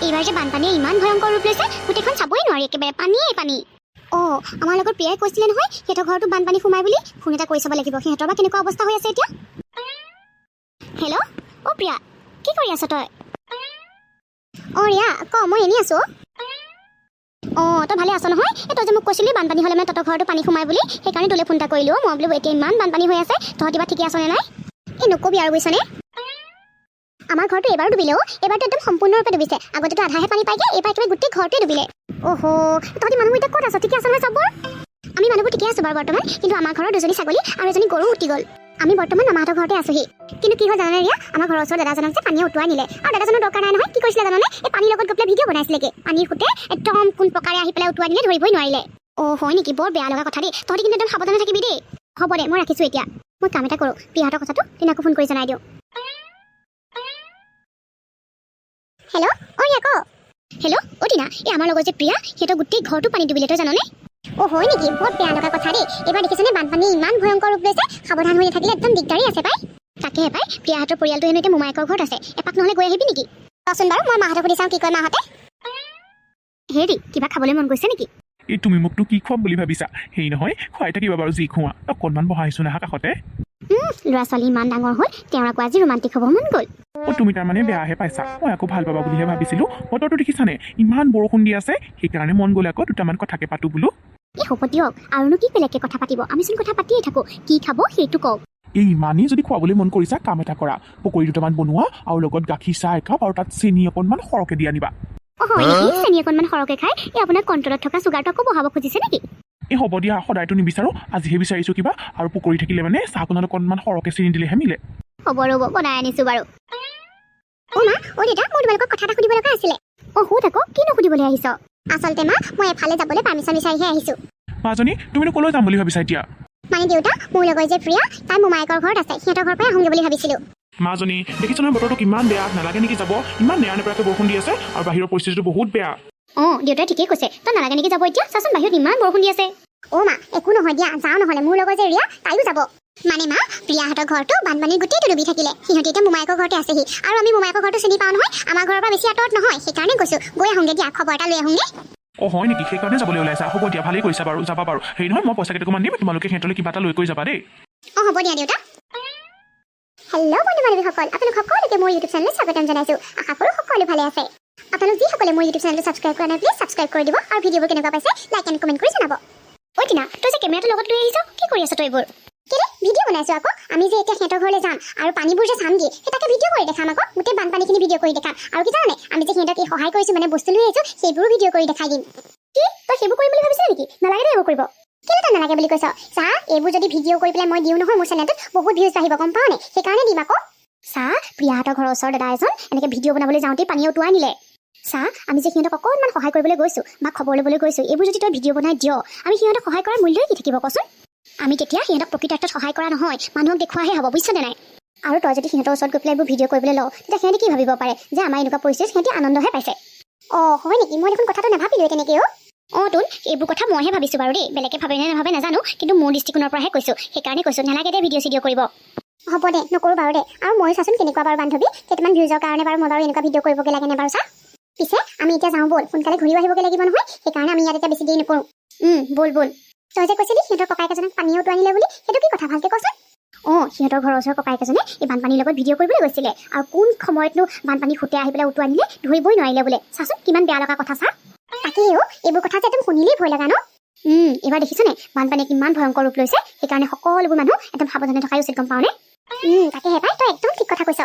এইবাৰ যে বানপানীয়ে ইমান ভয়ংকৰ ৰূপ লৈছে গোটেইখন চাবই নোৱাৰি একেবাৰে পানীয়ে পানী আমাৰ লগত প্ৰিয়াই কৈছিলে নহয় সিহঁতৰ ঘৰটো বানপানী সোমাই বুলি ফোন এটা কৰি চাব লাগিব সিহঁতৰ বা কেনেকুৱা অৱস্থা হৈ আছে এতিয়া হেল্ল' প্ৰিয়া কি কৰি আছ তই ৰিয়া ক মই এনেই আছো তই ভালে আছ নহয় তই যে মোক কৈছিলি বানপানী হ'লে মানে তহঁতৰ ঘৰটো পানী সোমাই বুলি সেইকাৰণে তোলে ফোন এটা কৰিলোঁ মই বোলো এতিয়া ইমান বানপানী হৈ আছে তহঁতি বা ঠিকে আছনে নাই নকবি আৰু বুজিছনে আমাৰ ঘৰটো এবাৰো ডুবিলে এবাৰটো একদম সম্পূৰ্ণৰূপে ডুবিছে আগতেতো আধাহে পানী পাইগে এইবাৰ একেবাৰে গোটেই ঘৰটোৱে ডুবিলে তহঁতি মানুহবোৰ এতিয়া ক'ত আছ ঠিকে আছে নহয় চবৰ আমি মানুহবোৰ ঠিকে আছো বাৰু বৰ্তমান কিন্তু আমাৰ ঘৰৰ দুজনী ছাগলী আৰু এজনী গৰু উটি গ'ল আমি বৰ্তমান মামাহঁতৰ ঘৰতে আছোহি কিন্তু কি হয় জানানে ৰিয়া আমাৰ ঘৰৰ ওচৰৰ দাদাজনক যে পানীয়ে উটুৱাই নিলে আৰু দাদাজনৰ দৰকাৰ নাই নহয় কি কৰিছিলে জানানে এই পানীৰ লগত গৈ পেলাই ভিডিঅ' বনাইছিলেগে পানীৰ সুতে একদম কোন প্ৰকাৰে আহি পেলাই উটুৱাই নিলে ধৰিবই নোৱাৰিলে হয় নেকি বৰ বেয়া লগা কথা দেই তহঁতি কিন্তু একদম সাৱধানে থাকিবি দেই হ'ব দে মই ৰাখিছোঁ এতিয়া মই কাম এটা কৰোঁ প্ৰিয়াহঁতৰ কথাটো তিনাকো ফোন কৰি জনাই দিওঁ হেল্ল' ৰিয়া ক হেল্ল' টিনা এই আমাৰ লগত যে প্ৰিয়া সিহঁতৰ গোটেই ঘৰটো পানী ডুবিলে তই জাননে হয় নেকি বৰ বেয়া লগা কথা দেই এইবাৰ দেখিছেনে বানপানী ইমান ভয়ংকৰ ৰূপ লৈছে সাৱধান হৈ নাথাকিলে একদম দিগদাৰী আছে পাই তাকেহে পাই প্ৰিয়াহঁতৰ পৰিয়ালটো হেনো এতিয়া মোমায়েকৰ ঘৰত আছে এপাক নহ'লে গৈ আহিবি নেকি কচোন বাৰু মই মাহঁতক সুধি চাওঁ কি কয় মাহঁতে হেৰি কিবা খাবলৈ মন গৈছে নেকি এই তুমি মোকতো কি খুৱাম বুলি ভাবিছা হেৰি নহয় খুৱাই থাকিবা বাৰু যি খুওৱা অকণমান বহাইছো না কাষতে ল'ৰা ছোৱালী ইমান ডাঙৰ হ'ল তেওঁৰ আকৌ আজি ৰোমান্টিক হ'ব মন গ'ল তুমি তাৰমানে বেয়াহে পাইছা মই আকৌ ভাল পাবা বুলিহে ভাবিছিলো বতৰটো দেখিছানে ইমান বৰষুণ দি আছে সেইকাৰণে মন গ'লে আকৌ দুটামান কথাকে পাতো বোলো হ'ব দিয়ক আৰুনো কি বেলেগকে কথা পাতিব আমিচোন কথা পাতিয়ে থাকো কি খাব সেইটো কওক এই ইমানেই যদি খুৱাবলৈ মন কৰিছা কাম এটা কৰা পকৰি দুটামান বনোৱা আৰু লগত গাখীৰ চাহ একাপ আৰু তাত চেনি অকণমান সৰহকৈ দি আনিবা হয় নেকি চেনি অকণমান সৰহকৈ খাই আপোনাৰ কণ্ট্ৰলত থকা চুগাৰটো আকৌ বঢ়াব খুজিছে নেকি হ'ব দিয়া সদায়তো নিবিচাৰো আজিহে বিচাৰিছো কিবা আৰু পকৰি থাকিলে মানে চাহকণত অকণমান সৰহকৈ চেনি দিলেহে মিলে হ'ব ৰ'ব বনাই আনিছো বাৰু মা দেউতা মোৰ তোমালোকক কথা এটা সুধিব লগা আছিলে সুধ আকৌ কিনো সুধিবলৈ আহিছ আচলতে মা মই এফালে যাবলৈ পাৰ্মিশ্যন বিচাৰিহে আহিছো মাজনী তুমিনো ক'লৈ যাম বুলি ভাবিছা এতিয়া মানে দেউতা মোৰ লগত যে প্ৰিয়া তাই মোমায়েকৰ ঘৰত আছে সিহঁতৰ ঘৰৰ পৰাই আহোঁগৈ বুলি ভাবিছিলো মাজনী দেখিছ নহয় বতৰটো কিমান বেয়া নালাগে নেকি যাব ইমান নেৰা নেপেৰাকৈ বৰষুণ দি আছে আৰু বাহিৰৰ পৰিস্থিতিটো বহুত বেয়া দেউতাই ঠিকেই কৈছে তই নালাগে নেকি যাব এতিয়া চাচোন বাহিৰত ইমান বৰষুণ দি আছে মা একো নহয় দিয়া যাওঁ নহ'লে মোৰ লগত যে ৰিয়া তাইও যাব মানে মা প্ৰিয়াহঁতৰ ঘৰটো বানপানীৰ গোটেইটো ডুবি থাকিলে সিহঁতি এতিয়া মোমায়েকৰ ঘৰতে আছেহি আৰু আমি মোমায়েকৰ ঘৰটো চিনি পাওঁ নহয় আমাৰ ঘৰৰ পৰা বেছি আঁতৰত নহয় সেইকাৰণে কৈছো গৈ আহোঁগৈ দিয়া খবৰ এটা লৈ আহোঁগৈ হয় নেকি সেইকাৰণে যাবলৈ ওলাইছা হ'ব দিয়া ভালেই কৰিছা বাৰু যাবা বাৰু হেৰি নহয় মই পইচা কেইটামান দিম তোমালোকে সিহঁতলৈ কিবা এটা লৈ কৰি যাবা দেই হ'ব দিয়া দেউতা হেল্ল' বন্ধু বান্ধৱীসকল আপোনালোক সকলোকে মোৰ ইউটিউব চেনেলত স্বাগতম জনাইছোঁ আশা কৰোঁ সকলো ভালে আছে আপোনালোক যিসকলে মোৰ ইউটিউব চেনেলটো ছাবস্ক্ৰাইব কৰা নাই প্লিজ ছাবস্ক্ৰাইব কৰি দিব আৰু ভিডিঅ'বোৰ কেনেকুৱা পাইছে লাইক এণ্ড কমেণ্ট কৰি জনাব টিনা তই যে কেমেৰাটো লগত লৈ আহিছ কি কৰি আছ তই এইবোৰ কেলে ভিডিঅ' বনাইছোঁ আকৌ আমি যে এতিয়া সিহঁতৰ ঘৰলৈ যাম আৰু পানীবোৰ যে চামগৈ সেই তাকে ভিডিঅ' কৰি দেখাম আকৌ গোটেই বানপানীখিনি ভিডিঅ' কৰি দেখাম আৰু কি জানে আমি যে সিহঁতক সহায় কৰিছোঁ মানে বস্তু লৈ আহিছোঁ সেইবোৰো ভিডিঅ' কৰি দেখাই দিম কি তই সেইবোৰ কৰিম বুলি ভাবিছিলি নেকি নালাগে দে এইবোৰ কৰিব কেলে তই নালাগে বুলি কৈছ চাহ এইবোৰ যদি ভিডিঅ' কৰি পেলাই মই দিওঁ নহয় মোৰ চেনেলটোত বহুত ভিউজ আহিব গম পাওঁ নে সেইকাৰণে দিম আকৌ চাহ প্ৰিয়াহঁতৰ ঘৰৰ ওচৰৰ দাদা এজন এনেকৈ ভিডিঅ' বনাবলৈ যাওঁতেই পানী উটুৱাই নিলে চাহ আমি যে সিহঁতক অকণমান সহায় কৰিবলৈ গৈছোঁ বা খবৰ ল'বলৈ গৈছোঁ এইবোৰ যদি তই ভিডিঅ' বনাই দিয় আমি সিহঁতক সহায় কৰাৰ মূল্যই কি থাকিব কচোন আমি তেতিয়া সিহঁতক প্ৰকৃতাৰ্থত সহায় কৰা নহয় মানুহক দেখুৱাহে হ'ব বুজিছনে নাই আৰু তই যদি সিহঁতৰ ওচৰত গৈ পেলাই এইবোৰ ভিডিঅ' কৰিবলৈ লওঁ তেতিয়া সিহঁতে কি ভাবিব পাৰে যে আমাৰ এনেকুৱা পৰিস্থিতিত সিহঁতে আনন্দহে পাইছে হয় নেকি মই দেখোন কথাটো নাভাবিলোৱে তেনেকৈ তোন এইবোৰ কথা মইহে ভাবিছোঁ বাৰু দেই বেলেগে ভাবে নে নাভাবে নাজানো কিন্তু মোৰ দৃষ্টিকোণৰ পৰাহে কৈছোঁ সেইকাৰণে কৈছোঁ নালাগে দে ভিডিঅ' চিডিঅ' কৰিব হ'ব দে নকৰোঁ বাৰু দে আৰু মই চাচোন কেনেকুৱা বাৰু বান্ধৱী কেইটামান ভিউজৰ কাৰণে বাৰু মই বাৰু এনেকুৱা ভিডিঅ' কৰিবগৈ লাগেনে বাৰু চা পিছে আমি এতিয়া যাওঁ ব'ল সোনকালে ঘূৰিও আহিবগৈ লাগিব নহয় সেইকাৰণে আমি ইয়াত এতিয়া বেছি দেৰি নকৰোঁ ব'ল তই যে কৈছিলি সিহঁতৰ ককাইক এজনক পানী উটুৱাই নিলে বুলি সেইটো কি কথা ভালকৈ কচোন সিহঁতৰ ঘৰৰ ওচৰৰ ককাইক এজনে এই বানপানীৰ লগত ভিডিঅ' কৰিবলৈ গৈছিলে আৰু কোন সময়তনো বানপানী সুতে আহি পেলাই উটুৱাই নিলে ধৰিবই নোৱাৰিলে বোলে চাচোন কিমান বেয়া লগা কথা চা তাকেই এইবোৰ কথা যে একদম শুনিলেই ভয় লগা ন এইবাৰ দেখিছনে বানপানীয়ে কিমান ভয়ংকৰ ৰূপ লৈছে সেইকাৰণে সকলোবোৰ মানুহ একদম সাৱধানে থকাই উচিত গম পাওঁনে তাকেহে পাই তই একদম ঠিক কথা কৈছ